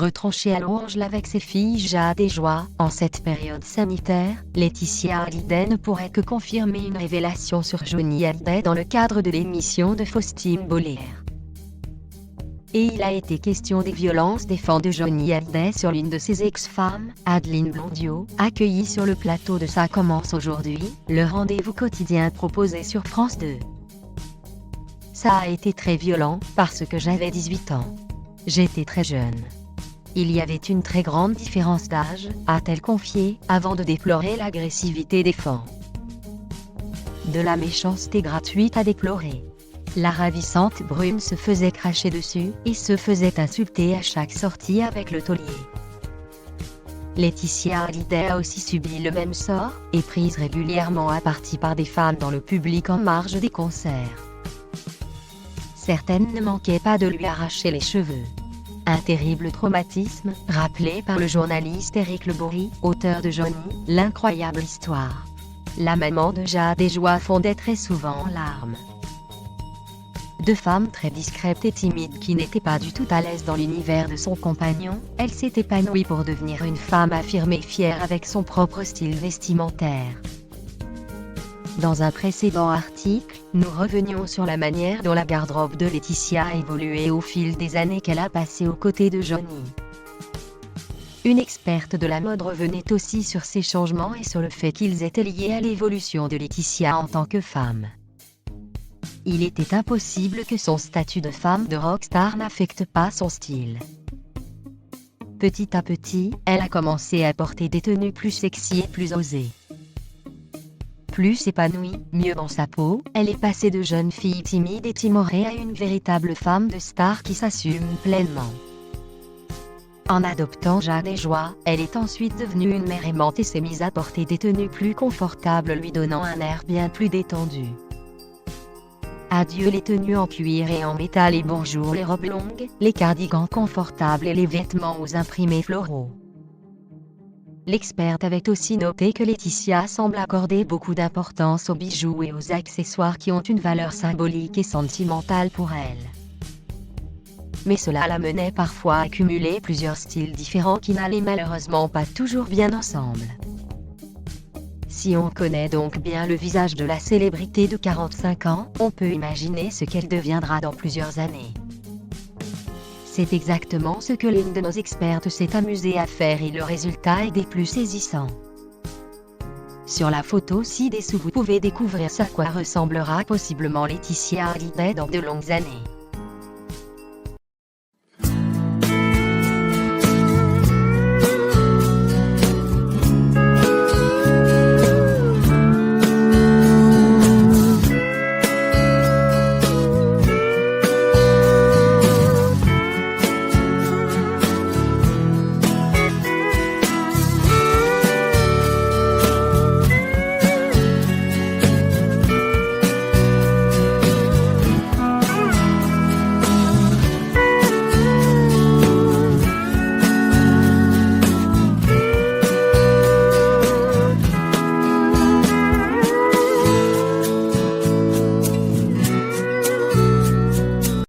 retranchée à Los avec ses filles Jade et Joie. En cette période sanitaire, Laetitia Hallyday ne pourrait que confirmer une révélation sur Johnny Hallyday dans le cadre de l'émission de Faustine Boller. Et il a été question des violences des fans de Johnny Hallyday sur l'une de ses ex-femmes, Adeline Blondiot, accueillie sur le plateau de Ça commence aujourd'hui, le rendez-vous quotidien proposé sur France 2. Ça a été très violent, parce que j'avais 18 ans. J'étais très jeune. Il y avait une très grande différence d'âge, a-t-elle confié, avant de déplorer l'agressivité des fans. De la méchanceté gratuite à déplorer. La ravissante brune se faisait cracher dessus, et se faisait insulter à chaque sortie avec le taulier. Laetitia Hallyday a aussi subi le même sort, et prise régulièrement à partie par des femmes dans le public en marge des concerts. Certaines ne manquaient pas de lui arracher les cheveux. Un terrible traumatisme, rappelé par le journaliste Éric Le Bourri, auteur de Johnny, l'incroyable histoire. La maman de Jade et Joie fondait très souvent en larmes. Deux femmes très discrètes et timides qui n'étaient pas du tout à l'aise dans l'univers de son compagnon, elle s'est épanouie pour devenir une femme affirmée et fière avec son propre style vestimentaire. Dans un précédent article, nous revenions sur la manière dont la garde-robe de Laetitia a évolué au fil des années qu'elle a passées aux côtés de Johnny. Une experte de la mode revenait aussi sur ces changements et sur le fait qu'ils étaient liés à l'évolution de Laetitia en tant que femme. Il était impossible que son statut de femme de rockstar n'affecte pas son style. Petit à petit, elle a commencé à porter des tenues plus sexy et plus osées. Plus épanouie, mieux dans sa peau, elle est passée de jeune fille timide et timorée à une véritable femme de star qui s'assume pleinement. En adoptant Jade et Joie, elle est ensuite devenue une mère aimante et s'est mise à porter des tenues plus confortables lui donnant un air bien plus détendu. Adieu les tenues en cuir et en métal et bonjour les robes longues, les cardigans confortables et les vêtements aux imprimés floraux. L'experte avait aussi noté que Laetitia semble accorder beaucoup d'importance aux bijoux et aux accessoires qui ont une valeur symbolique et sentimentale pour elle. Mais cela l'amenait parfois à cumuler plusieurs styles différents qui n'allaient malheureusement pas toujours bien ensemble. Si on connaît donc bien le visage de la célébrité de 45 ans, on peut imaginer ce qu'elle deviendra dans plusieurs années. C'est exactement ce que l'une de nos expertes s'est amusée à faire et le résultat est des plus saisissants. Sur la photo ci-dessous vous pouvez découvrir à quoi ressemblera possiblement Laetitia Hallyday dans de longues années.